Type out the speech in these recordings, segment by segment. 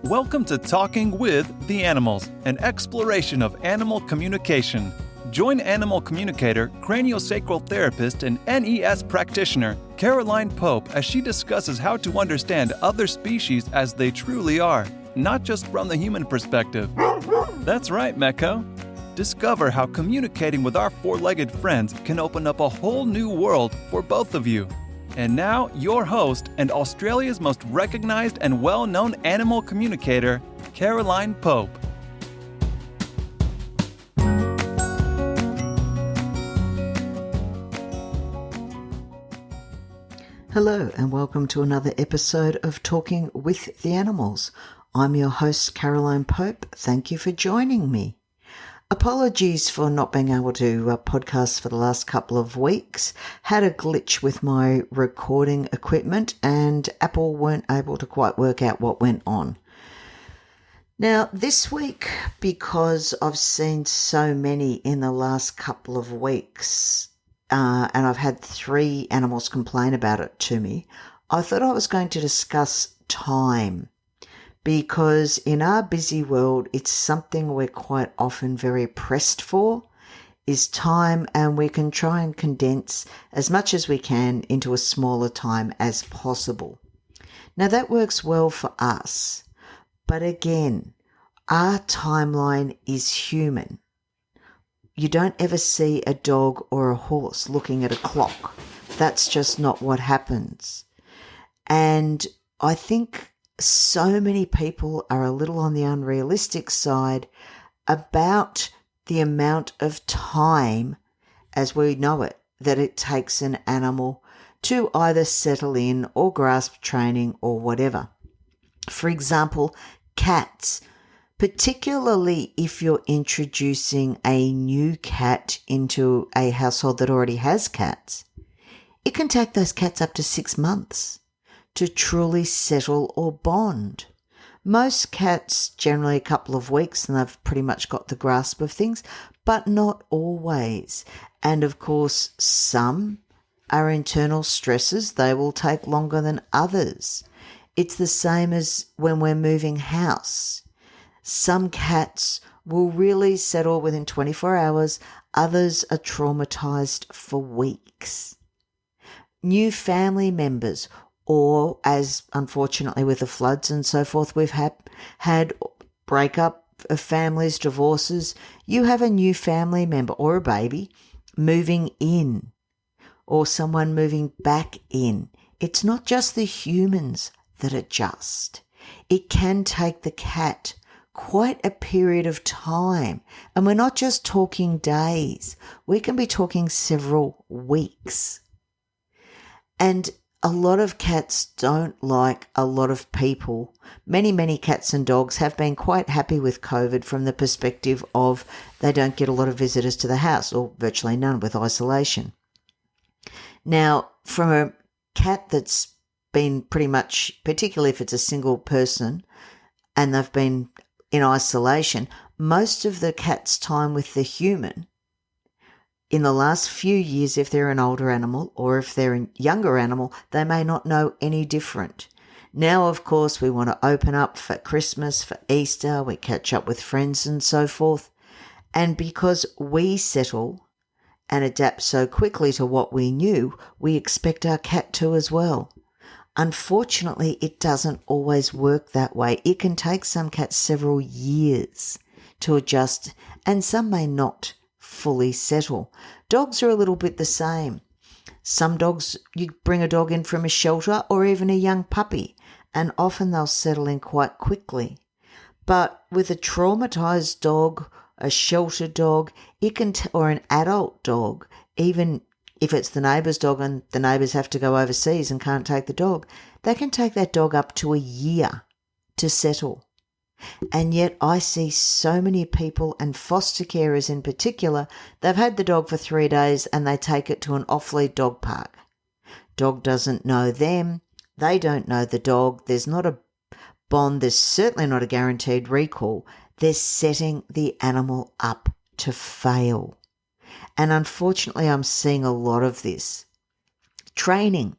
Welcome to Talking with the Animals, an exploration of animal communication. Join animal communicator, craniosacral therapist, and NES practitioner Caroline Pope as she discusses how to understand other species as they truly are, not just from the human perspective. That's right, Mecco. Discover how communicating with our four-legged friends can open up a whole new world for both of you. And now, your host and Australia's most recognized and well-known animal communicator, Caroline Pope. Hello and welcome to another episode of Talking with the Animals. I'm your host, Caroline Pope. Thank you for joining me. Apologies for not being able to podcast for the last couple of weeks. Had a glitch with my recording equipment and Apple weren't able to quite work out what went on. Now, this week, because I've seen so many in the last couple of weeks, and I've had 3 animals complain about it to me, I thought I was going to discuss time. Because in our busy world, it's something we're quite often very pressed for, is time, and we can try and condense as much as we can into a smaller time as possible. Now that works well for us, but again, our timeline is human. You don't ever see a dog or a horse looking at a clock. That's just not what happens. And I think so many people are a little on the unrealistic side about the amount of time, as we know it, that it takes an animal to either settle in or grasp training or whatever. For example, cats, particularly if you're introducing a new cat into a household that already has cats, it can take those cats up to 6 months to truly settle or bond. Most cats, generally a couple of weeks, and they've pretty much got the grasp of things, but not always. And of course, some are internal stresses. They will take longer than others. It's the same as when we're moving house. Some cats will really settle within 24 hours. Others are traumatized for weeks. New family members, or as unfortunately with the floods and so forth, we've had breakup of families, divorces. You have a new family member or a baby moving in or someone moving back in. It's not just the humans that adjust. It can take the cat quite a period of time. And we're not just talking days. We can be talking several weeks. And a lot of cats don't like a lot of people. Many cats and dogs have been quite happy with COVID from the perspective of they don't get a lot of visitors to the house, or virtually none with isolation. Now, from a cat that's been pretty much, particularly if it's a single person and they've been in isolation, most of the cat's time with the human in the last few years, if they're an older animal or if they're a younger animal, they may not know any different. Now, of course, we want to open up for Christmas, for Easter, we catch up with friends and so forth. And because we settle and adapt so quickly to what we knew, we expect our cat to as well. Unfortunately, it doesn't always work that way. It can take some cats several years to adjust, and some may not fully settle. Dogs are a little bit the same. Some dogs, you bring a dog in from a shelter or even a young puppy, and often they'll settle in quite quickly. But with a traumatized dog, a shelter dog, or an adult dog, even if it's the neighbour's dog and the neighbours have to go overseas and can't take the dog, they can take that dog up to a year to settle. And yet I see so many people, and foster carers in particular, they've had the dog for 3 days and they take it to an off-lead dog park. Dog doesn't know them. They don't know the dog. There's not a bond. There's certainly not a guaranteed recall. They're setting the animal up to fail. And unfortunately, I'm seeing a lot of this. Training.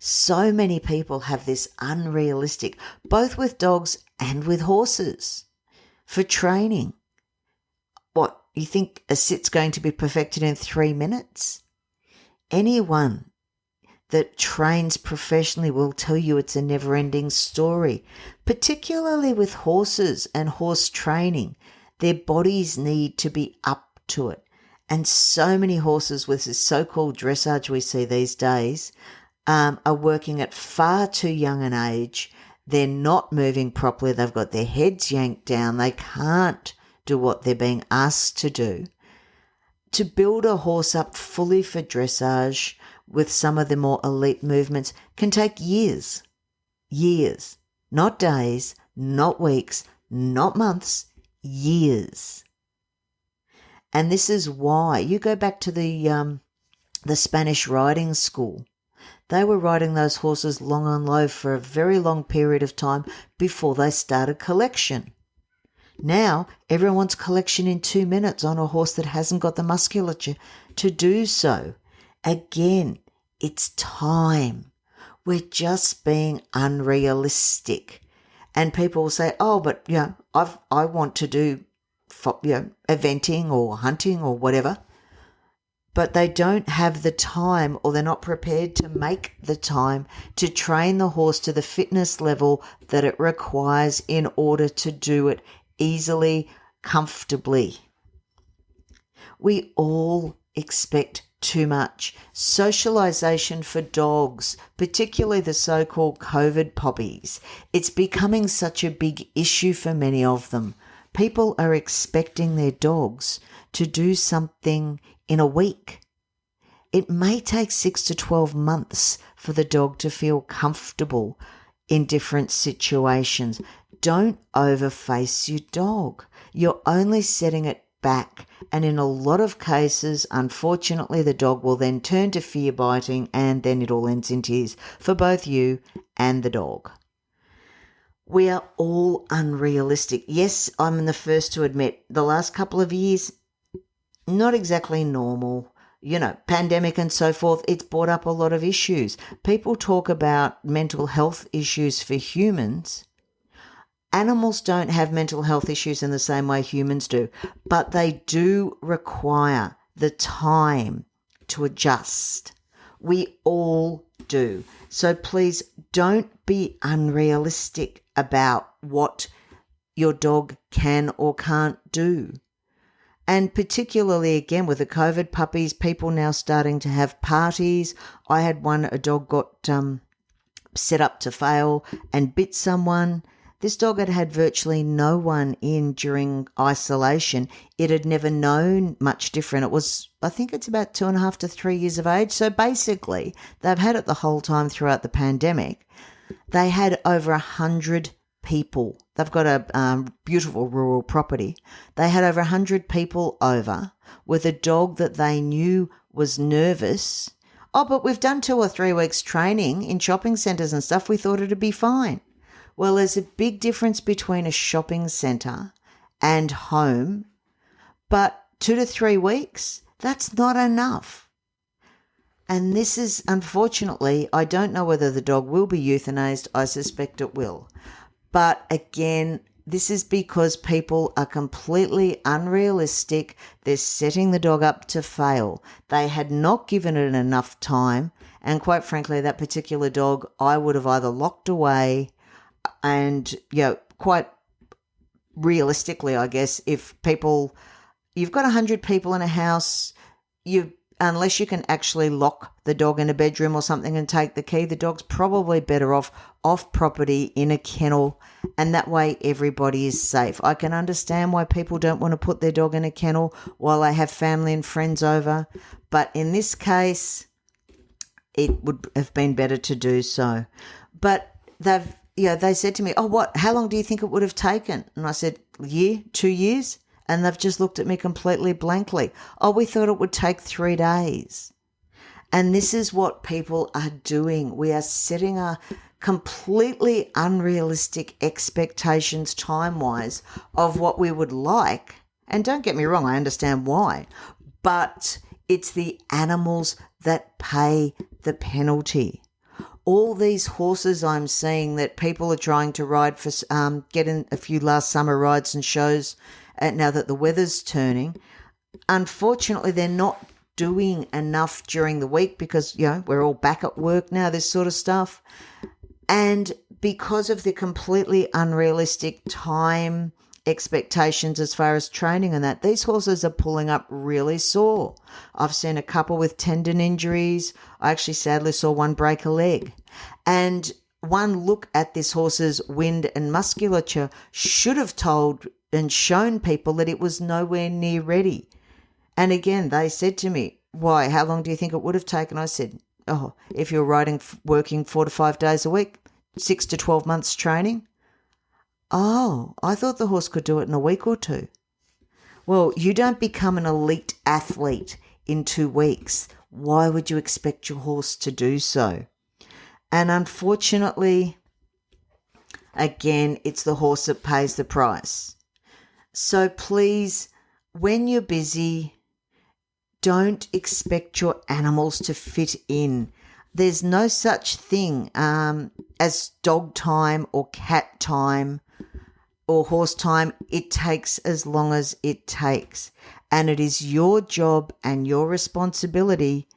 So many people have this unrealistic, both with dogs and with horses, for training. What, you think a sit's going to be perfected in 3 minutes? Anyone that trains professionally will tell you it's a never-ending story, particularly with horses and horse training. Their bodies need to be up to it. And so many horses with this so-called dressage we see these days are working at far too young an age. They're not moving properly. They've got their heads yanked down. They can't do what they're being asked to do. To build a horse up fully for dressage with some of the more elite movements can take years. Years. Not days, not weeks, not months, years. And this is why you go back to the Spanish riding school. They were riding those horses long and low for a very long period of time before they started collection. Now, everyone's collection in 2 minutes on a horse that hasn't got the musculature to do so. Again, it's time. We're just being unrealistic. And people will say, oh, but, I want to do, eventing or hunting or whatever. But they don't have the time, or they're not prepared to make the time to train the horse to the fitness level that it requires in order to do it easily, comfortably. We all expect too much. Socialization for dogs, particularly the so-called COVID poppies, it's becoming such a big issue for many of them. People are expecting their dogs to do something in a week. It may take 6 to 12 months for the dog to feel comfortable in different situations. Don't overface your dog. You're only setting it back. And in a lot of cases, unfortunately, the dog will then turn to fear biting, and then it all ends in tears for both you and the dog. We are all unrealistic. Yes, I'm the first to admit the last couple of years, not exactly normal. Pandemic and so forth, it's brought up a lot of issues. People talk about mental health issues for humans. Animals don't have mental health issues in the same way humans do, but they do require the time to adjust. We all do. So please don't be unrealistic about what your dog can or can't do. And particularly, again, with the COVID puppies, people now starting to have parties. I had one, a dog got set up to fail and bit someone. This dog had had virtually no one in during isolation. It had never known much different. It was, I think it's about 2.5 to 3 years of age. So basically, they've had it the whole time throughout the pandemic. They had over 100 people. They've got a beautiful rural property. They had over 100 people over with a dog that they knew was nervous. Oh, but we've done 2 or 3 weeks training in shopping centres and stuff. We thought it'd be fine. Well, there's a big difference between a shopping centre and home, but 2 to 3 weeks, that's not enough. And this is, unfortunately, I don't know whether the dog will be euthanized. I suspect it will. But again, this is because people are completely unrealistic. They're setting the dog up to fail. They had not given it enough time. And quite frankly, that particular dog, I would have either locked away and, quite realistically, I guess, if you've got 100 people in a house, unless you can actually lock the dog in a bedroom or something and take the key, the dog's probably better off property in a kennel, and that way everybody is safe. I can understand why people don't want to put their dog in a kennel while they have family and friends over, but in this case, it would have been better to do so. But they said to me, how long do you think it would have taken? And I said, 2 years? And they've just looked at me completely blankly. We thought it would take 3 days. And this is what people are doing. We are setting a completely unrealistic expectations time-wise of what we would like. And don't get me wrong, I understand why. But it's the animals that pay the penalty. All these horses I'm seeing that people are trying to ride for, getting a few last summer rides and shows now that the weather's turning. Unfortunately, they're not doing enough during the week because, we're all back at work now, this sort of stuff. And because of the completely unrealistic time expectations as far as training and that, these horses are pulling up really sore. I've seen a couple with tendon injuries. I actually sadly saw one break a leg. And one look at this horse's wind and musculature should have told and shown people that it was nowhere near ready. And again, they said to me, why, how long do you think it would have taken? I said, if you're working 4 to 5 days a week, 6 to 12 months training. Oh, I thought the horse could do it in a week or 2. Well, you don't become an elite athlete in 2 weeks. Why would you expect your horse to do so? And unfortunately, again, it's the horse that pays the price. So please, when you're busy, don't expect your animals to fit in. There's no such thing as dog time or cat time or horse time. It takes as long as it takes. And it is your job and your responsibility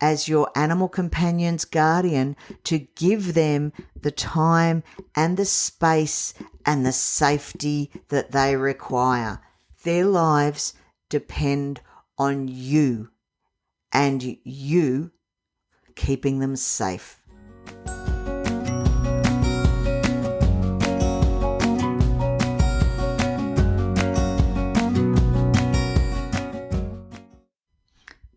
as your animal companion's guardian to give them the time and the space and the safety that they require. Their lives depend on you and you keeping them safe.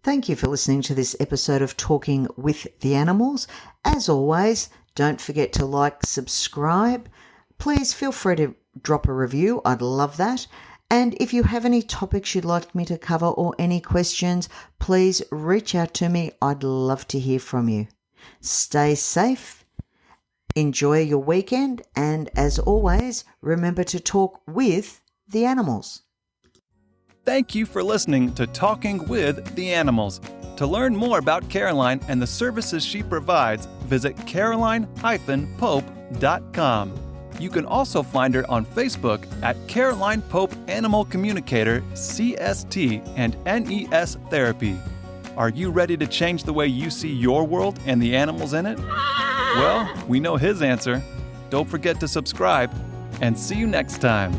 Thank you for listening to this episode of Talking with the Animals. As always, don't forget to like, subscribe. Please feel free to drop a review. I'd love that. And if you have any topics you'd like me to cover or any questions, please reach out to me. I'd love to hear from you. Stay safe, enjoy your weekend, and as always, remember to talk with the animals. Thank you for listening to Talking with the Animals. To learn more about Caroline and the services she provides, visit caroline-pope.com. You can also find her on Facebook at Caroline Pope Animal Communicator, CST, and NES Therapy. Are you ready to change the way you see your world and the animals in it? Well, we know his answer. Don't forget to subscribe, and see you next time.